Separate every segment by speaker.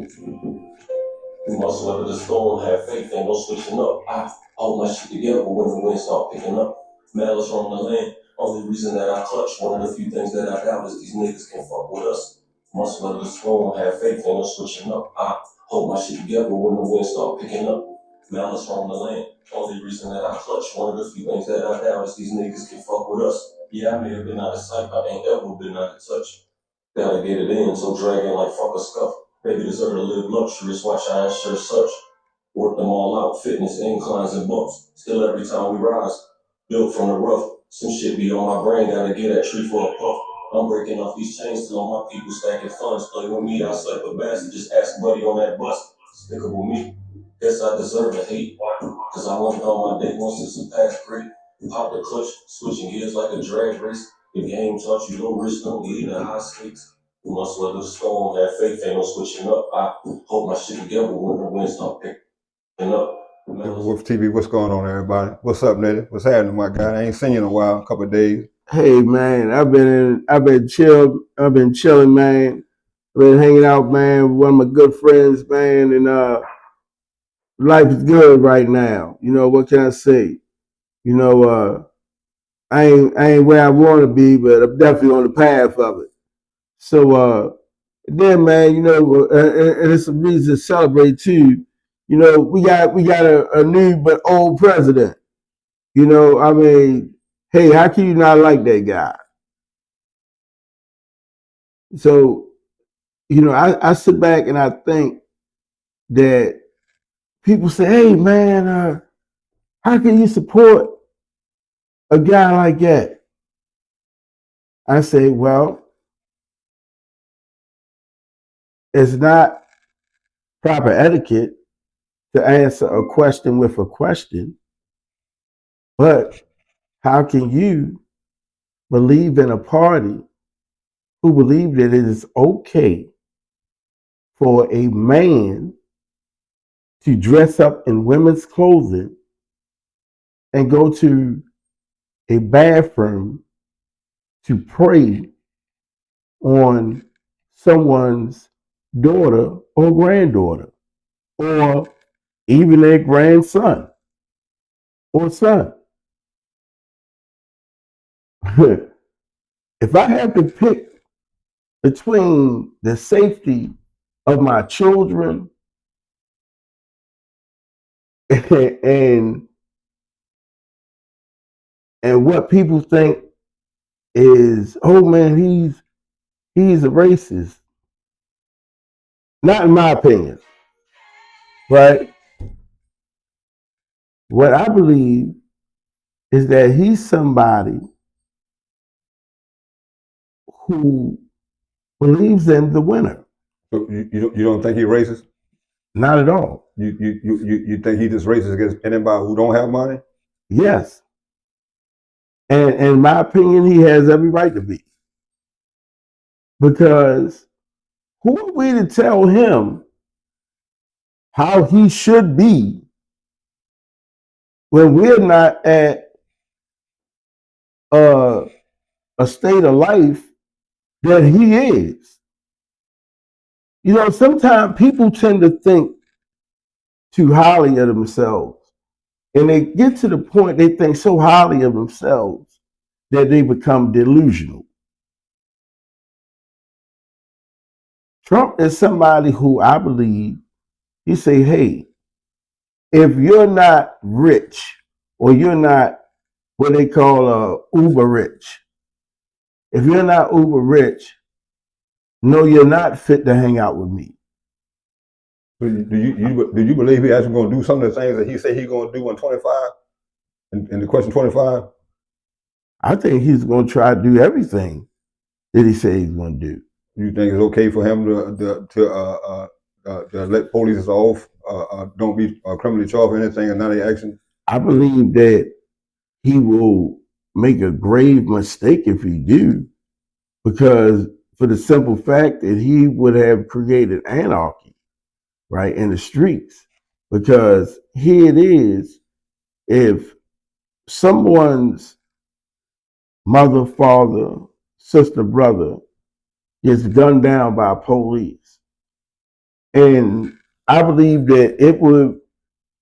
Speaker 1: We must weather the storm, have faith, ain't no switching up. I hold my shit together when the wind start picking up. Malice from the land, only reason that I clutch. One of the few things that I doubt is these niggas can fuck with us. Must weather the storm, have faith, ain't no switching up. I hold my shit together when the wind start picking up. Malice from the land, only reason that I clutch. One of the few things that I doubt is these niggas can fuck with us. Yeah, I may have been out of sight, but I ain't ever been out of touch. Gotta get it in, so dragging like fuck a scuff. Baby deserve to live luxurious, watch I sure such. Work them all out, fitness, inclines, and bumps. Still every time we rise, built from the rough. Some shit be on my brain, gotta get that tree for a puff. I'm breaking off these chains till all my people stacking funds. Play with me, I slap a bastard, just ask buddy on that bus. Despicable me. Guess I deserve to hate. Cause I went on my day once since the past great. Pop the clutch, switching gears like a drag race. The game taught you low risk, don't lead to high stakes. We must weather the storm, have faith, ain't no switching up. I hold my shit together when the wind start picking up.
Speaker 2: Wolf TV, what's going on, everybody? What's up, Nitty? What's happening, my guy? I ain't seen you in a while, a couple of days.
Speaker 3: Hey man, I've been chilling, man. I've been hanging out, man, with one of my good friends, man, and life is good right now. You know, what can I say? You know, I ain't where I wanna be, but I'm definitely on the path of it. So then man, you know, and it's a reason to celebrate too. You know, we got a new but old president. You know, I mean, hey, how can you not like that guy? So, you know, I sit back and I think that people say, hey, man, how can you support a guy like that? I say, well, it's not proper etiquette to answer a question with a question, but how can you believe in a party who believe that it is okay for a man to dress up in women's clothing and go to a bathroom to prey on someone's daughter or granddaughter, or even their grandson or son? If I have to pick between the safety of my children and and what people think is, oh man, he's a racist. Not in my opinion, right? What I believe is that he's somebody who believes in the winner.
Speaker 2: So you don't think he racist?
Speaker 3: Not at all.
Speaker 2: You think he just racist against anybody who don't have money?
Speaker 3: Yes. And in my opinion, he has every right to be. Because who are we to tell him how he should be when we're not at a state of life that he is? You know, sometimes people tend to think too highly of themselves. And they get to the point they think so highly of themselves that they become delusional. Trump is somebody who I believe he say, hey, if you're not rich or you're not what they call uber rich, if you're not uber rich, no, you're not fit to hang out with me.
Speaker 2: Do you believe he actually going to do some of the things that he said he's going to do in 25? In the question 25?
Speaker 3: I think he's going to try to do everything that he said he's going to do.
Speaker 2: You think it's okay for him to let police off, don't be criminally charged for anything and not any action?
Speaker 3: I believe that he will make a grave mistake if he do, because for the simple fact that he would have created anarchy, right, in the streets. Because here it is, if someone's mother, father, sister, brother gets gunned down by police, And I believe that it would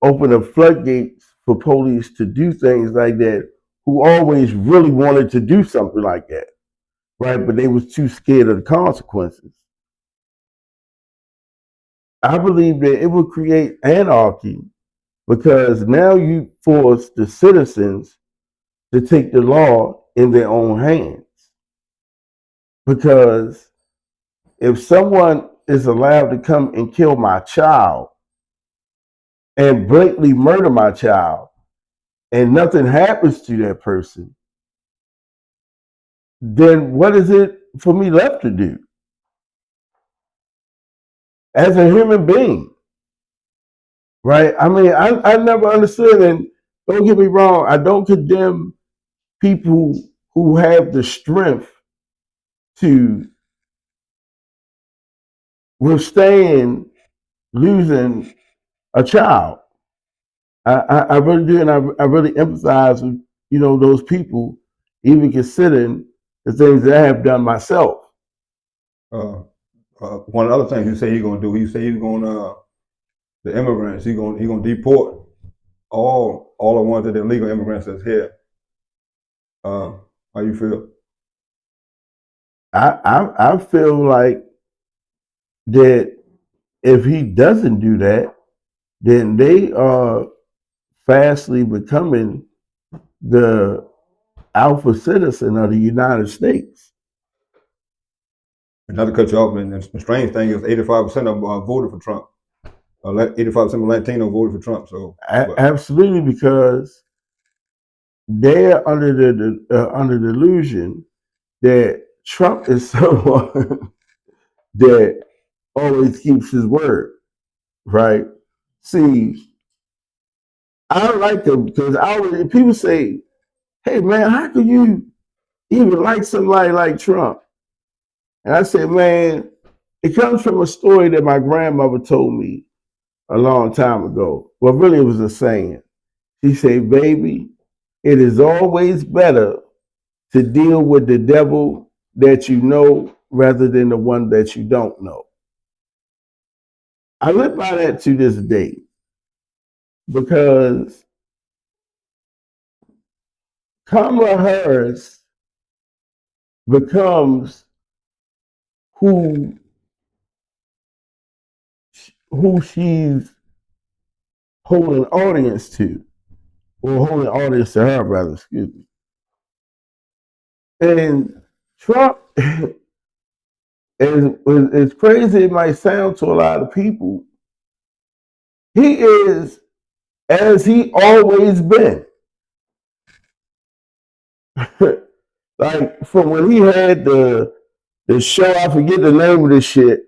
Speaker 3: open the floodgates for police to do things like that who always really wanted to do something like that, right? But they was too scared of the consequences. I believe that it would create anarchy because now you force the citizens to take the law in their own hands. Because if someone is allowed to come and kill my child and blatantly murder my child and nothing happens to that person, then what is it for me left to do as a human being? Right? I mean, I never understood, and don't get me wrong, I don't condemn people who have the strength to withstand losing a child. I really do, and I really empathize with those people, even considering the things that I have done myself.
Speaker 2: Uh, one of the other things you say he's gonna do, he say he's gonna the immigrants. He gonna deport all the ones that are illegal immigrants that's here. How you feel?
Speaker 3: I feel like that if he doesn't do that, then they are fastly becoming the alpha citizen of the United States.
Speaker 2: And not to cut you off, man. The strange thing is 85% of them voted for Trump. 85% of Latino voted for Trump. So
Speaker 3: Absolutely, because they're under the illusion that Trump is someone that always keeps his word, right? See, I don't like them because people say, "Hey, man, how could you even like somebody like Trump?" And I say, "Man, it comes from a story that my grandmother told me a long time ago. Well, really, it was a saying. She said, 'Baby, it is always better to deal with the devil that you know rather than the one that you don't know.'" I live by that to this day because Kamala Harris becomes who she's holding audience to, or holding audience to her, rather, excuse me. And Trump, as crazy it might sound to a lot of people, he is as he always been. Like from when he had the show, I forget the name of the shit,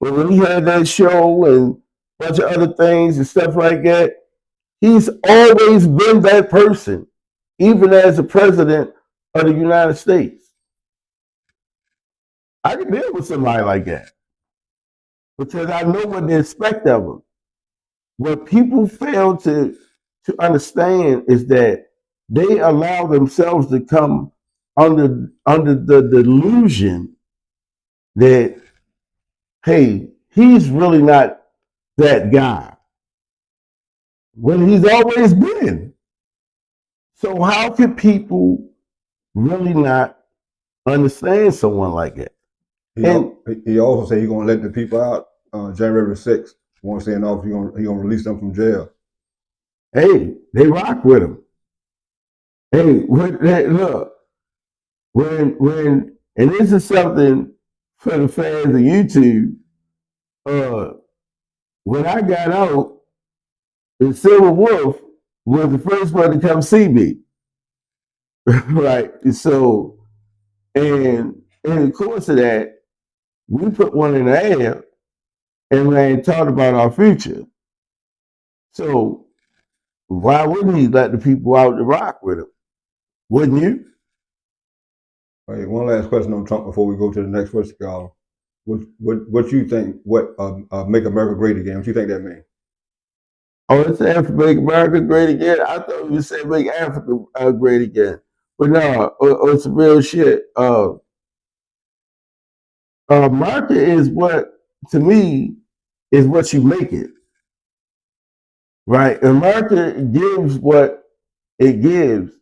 Speaker 3: but when he had that show and a bunch of other things and stuff like that, he's always been that person, even as the president of the United States. I can deal with somebody like that because I know what to expect of them. What people fail to understand is that they allow themselves to come under the delusion that, hey, he's really not that guy when he's always been. So how can people really not understand someone like that?
Speaker 2: He also said he's gonna let the people out January 6th. Once they're in office, he gonna release them from jail.
Speaker 3: Hey, they rock with him. Hey, look, and this is something for the fans of YouTube. When I got out, the Silver Wolf was the first one to come see me. Right. So, and in the course of that, we put one in the air and we talked about our future. So why wouldn't he let the people out to rock with him? Wouldn't you?
Speaker 2: All right, one last question on Trump before we go to the next question, y'all. What you think? What make America great again? What you think that means?
Speaker 3: Oh, it's saying make America great again. I thought you said make Africa great again, but no, it's real shit. America is what, to me, is what you make it. Right? America gives what it gives,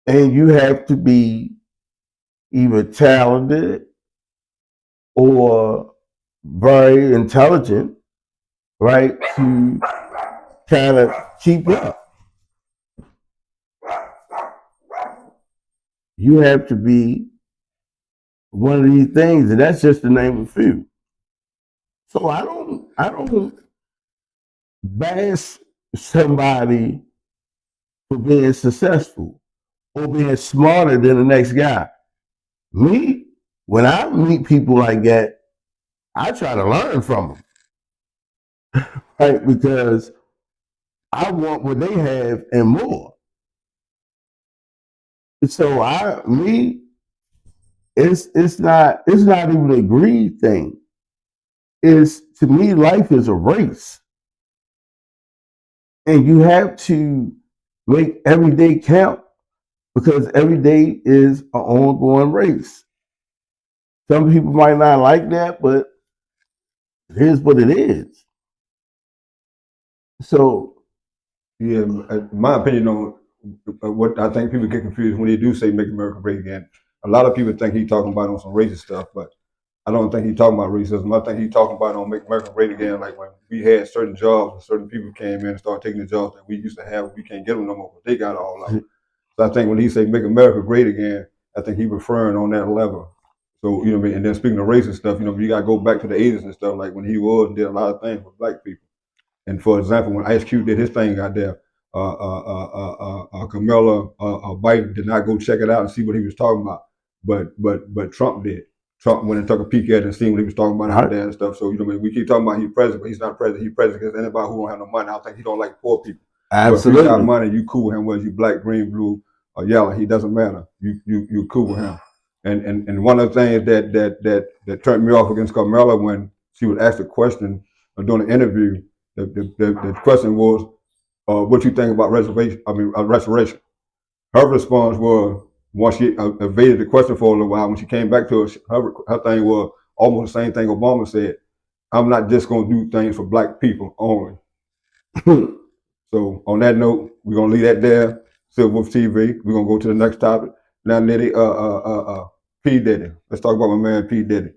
Speaker 3: and you have to be either talented or very intelligent, right, to kind of keep up. You have to be one of these things, and that's just the name of a few. So I don't bash somebody for being successful or being smarter than the next guy. Me, when I meet people like that, I try to learn from them, right? Because I want what they have and more. So it's not even a greed thing. It's, to me, life is a race, and you have to make every day count because every day is an ongoing race. Some people might not like that, but here's what it is. So,
Speaker 2: Yeah, my opinion on what I think people get confused when they do say "Make America Great Again." A lot of people think he's talking about on some racist stuff, but I don't think he's talking about racism. I think he's talking about on "Make America Great Again," like when we had certain jobs and certain people came in and started taking the jobs that we used to have. We can't get them no more, but they got all of them. So I think when he say "Make America Great Again," I think he's referring on that level. So you know what I mean. And then speaking of racist stuff, you know, you got to go back to the '80s and stuff, like when he was and did a lot of things for black people. And for example, when Ice Cube did his thing out there, Camilla Biden did not go check it out and see what he was talking about, but Trump did. Trump went and took a peek at it and seen what he was talking about out there and stuff. So you know, we keep talking about he's president, but he's not president. He's president against anybody who don't have no money. I don't think he don't like poor people.
Speaker 3: absolutely.
Speaker 2: But if you got money, you cool with him. Whether you black, green, blue, or yellow, he doesn't matter. You cool with him. And one of the things that turned me off against Carmella when she was asked a question during the interview, the question was, what you think about restoration? Her response was, once she evaded the question for a little while, when she came back to her thing was almost the same thing Obama said. I'm not just going to do things for black people only. So on that note, we're going to leave that there. Silver Wolf TV. We're going to go to the next topic. Now, Nitty, P. Diddy. Let's talk about my man P. Diddy.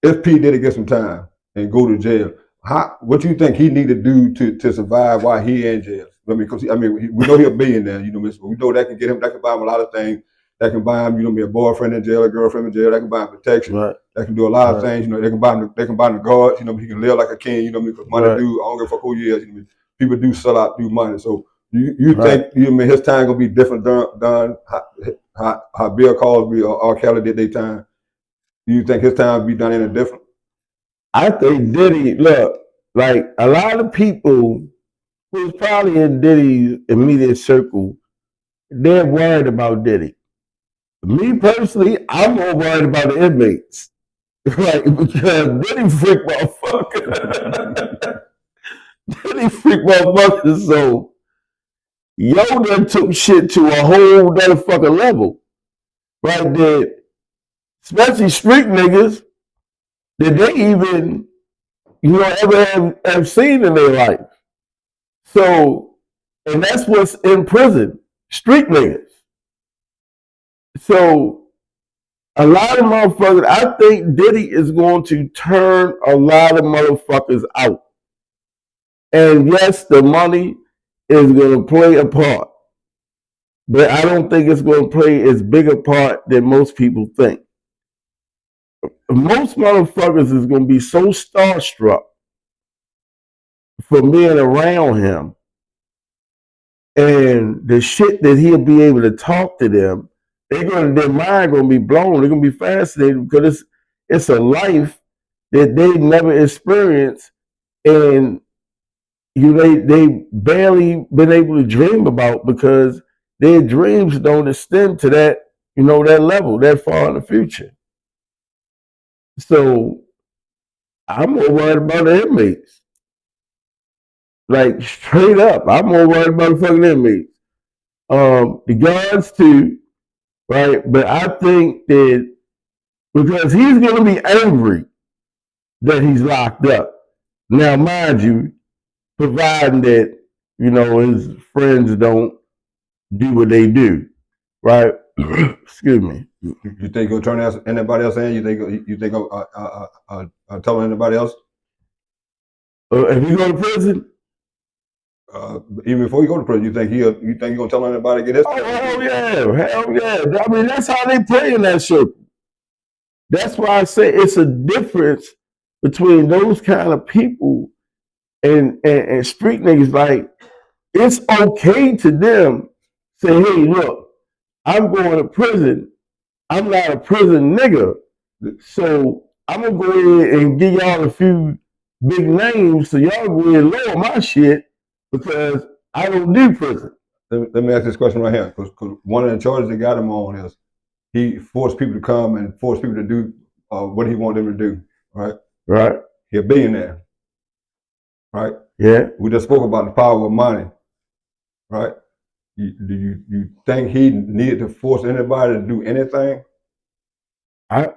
Speaker 2: If P. Diddy gets some time and go to jail, what do you think he need to do to survive while he in jail? I mean, because we know he's a billionaire, you know, but we know that can get him, that can buy him a lot of things. That can buy him, you know, a boyfriend in jail, a girlfriend in jail. That can buy him protection.
Speaker 3: Right.
Speaker 2: That can do a lot of things. You know, they can buy him the guards. You know, he can live like a king. You know, because money do. I don't give a fuck who he is. You know, people do sell out, do money. So you think his time gonna be different than how Bill Cosby or R. Kelly did their time? Do you think his time will be done any different?
Speaker 3: I think Diddy, look, like a lot of people who's probably in Diddy's immediate circle, they're worried about Diddy. Me personally, I'm more worried about the inmates. Right, because Diddy freak motherfucker. Diddy freak motherfucker, so yo done took shit to a whole other fucking level. Right, that especially street niggas that they even, you know, ever have seen in their life. So, and that's what's in prison, street niggas. So, a lot of motherfuckers, I think Diddy is going to turn a lot of motherfuckers out. And yes, the money is going to play a part. But I don't think it's going to play as big a part than most people think. Most motherfuckers is going to be so starstruck from being around him and the shit that he'll be able to talk to them, their mind gonna be blown. They're gonna be fascinated because it's a life that they never experienced, and they barely been able to dream about because their dreams don't extend to that that level that far in the future. So I'm more worried about the inmates. Like straight up, I'm more worried about the fucking inmates. The guards too, right? But I think that because he's gonna be angry that he's locked up. Now, mind you, providing that, his friends don't do what they do, right? Excuse me.
Speaker 2: You think he'll turn anybody else in? You think telling anybody else?
Speaker 3: If you go to prison,
Speaker 2: Even before you go to prison, you think he's gonna tell anybody to get his?
Speaker 3: oh hell yeah. I mean, that's how they play in that circle. That's why I say it's a difference between those kind of people and street niggas. Like, it's okay to them say, hey, look, I'm going to prison. I'm not a prison nigga. So I'm gonna go ahead and give y'all a few big names so y'all go ahead and lower my shit because I don't do prison.
Speaker 2: Let me ask this question right here, because one of the charges they got him on is he forced people to come and forced people to do what he wanted them to do, right?
Speaker 3: Right.
Speaker 2: He's a billionaire, right?
Speaker 3: Yeah.
Speaker 2: We just spoke about the power of money, right? Do you think he needed to force anybody to do anything?
Speaker 3: I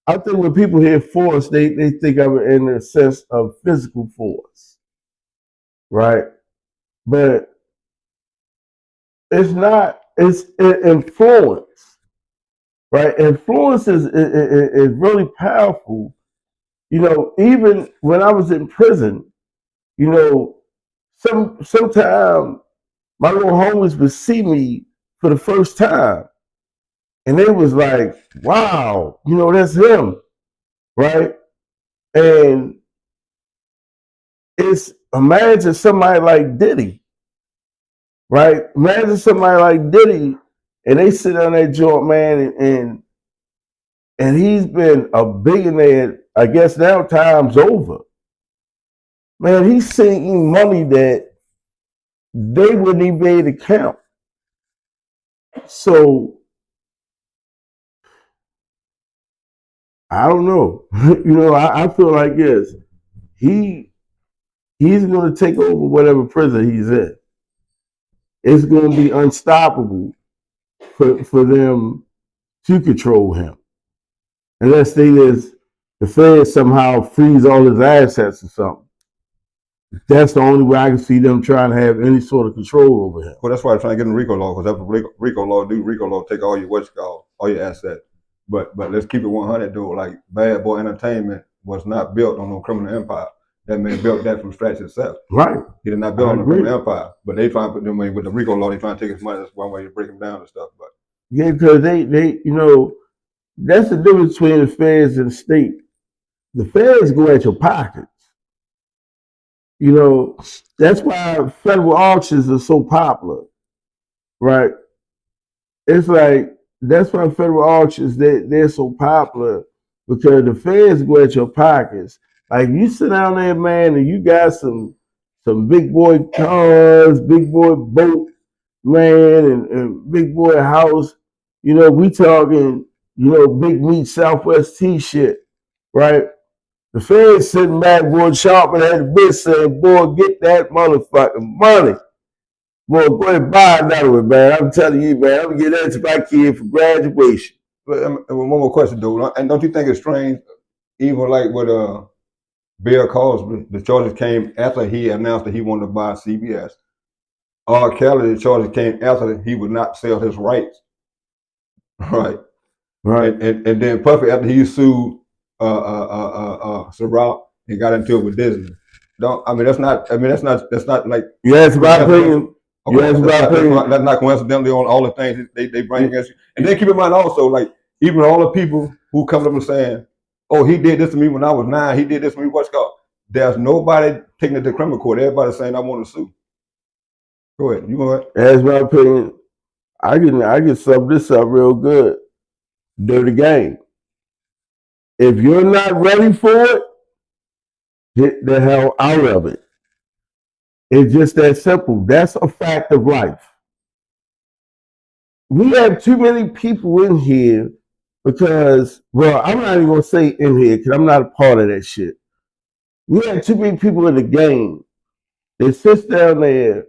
Speaker 3: think when people hear force, they think of it in the sense of physical force, right? But it's not. It's influence, right? Influence is really powerful. Even when I was in prison, sometimes my little homies would see me for the first time, and they was like, "Wow, that's him," right? And it's imagine somebody like Diddy, right? Imagine somebody like Diddy, and they sit on that joint, man, and he's been a billionaire. I guess now time's over. Man, he's seeing money that they wouldn't even be able to count. So I don't know. I feel like yes, he's going to take over whatever prison he's in. It's going to be unstoppable for them to control him, unless the Fed somehow freeze all his assets or something. That's the only way I can see them trying to have any sort of control over him.
Speaker 2: Well, that's why I'm trying to get in RICO law, because that's what RICO law do. RICO law take all your assets. But let's keep it 100 though. Like Bad Boy Entertainment was not built on no criminal empire. That man built that from scratch himself.
Speaker 3: Right.
Speaker 2: He did not build on a criminal empire. But they try to put them in with the RICO law. They try to take his money. That's one way to break him down and stuff. But
Speaker 3: yeah, because they that's the difference between the feds and the state. The feds go at your pockets. That's why federal auctions are so popular, right? It's like that's why federal auctions they're so popular because the feds go at your pockets. Like you sit down there, man, and you got some big boy cars, big boy boat, man, and big boy house. We talking, big meat Southwest T shit, right? The feds sitting back, boy, shopping at the bitch saying, boy, get that motherfucking money. Boy, go ahead and buy another one, man. I'm telling you, man, I'm gonna get that to my kid for graduation.
Speaker 2: But one more question, though. And don't you think it's strange, even like with Bill Cosby, the charges came after he announced that he wanted to buy CBS. R. Kelly, the charges came after he would not sell his rights. Right.
Speaker 3: Right.
Speaker 2: And then Puffy, after he sued Ciroc and got into it with Disney. That's not like.
Speaker 3: Yeah, it's my opinion.
Speaker 2: Okay, that's not coincidentally on all the things they bring against you. And then keep in mind also, like, even all the people who come up and saying, oh, he did this to me when I was 9, he did this to me, what's called. There's nobody taking it to criminal court. Everybody's saying I want to sue. Go ahead. You go ahead.
Speaker 3: That's my opinion. I can sum this up real good. Dirty game. If you're not ready for it, get the hell out of it. It's just that simple. That's a fact of life. We have too many people in here because, well, I'm not even going to say in here because I'm not a part of that shit. We have too many people in the game that sits down there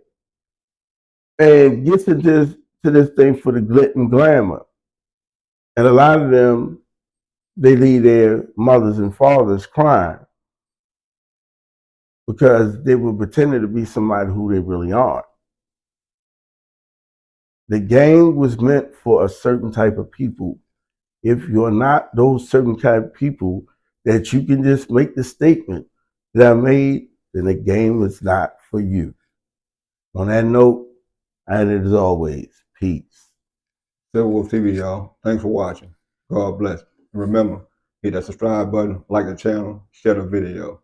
Speaker 3: and gets into this thing for the glit and glamour. And a lot of them they leave their mothers and fathers crying because they were pretending to be somebody who they really aren't. The game was meant for a certain type of people. If you're not those certain type of people that you can just make the statement that I made, then the game is not for you. On that note, and as always, peace.
Speaker 2: Silver Wolf TV, y'all. Thanks for watching. God bless. And remember, hit that subscribe button, like the channel, share the video.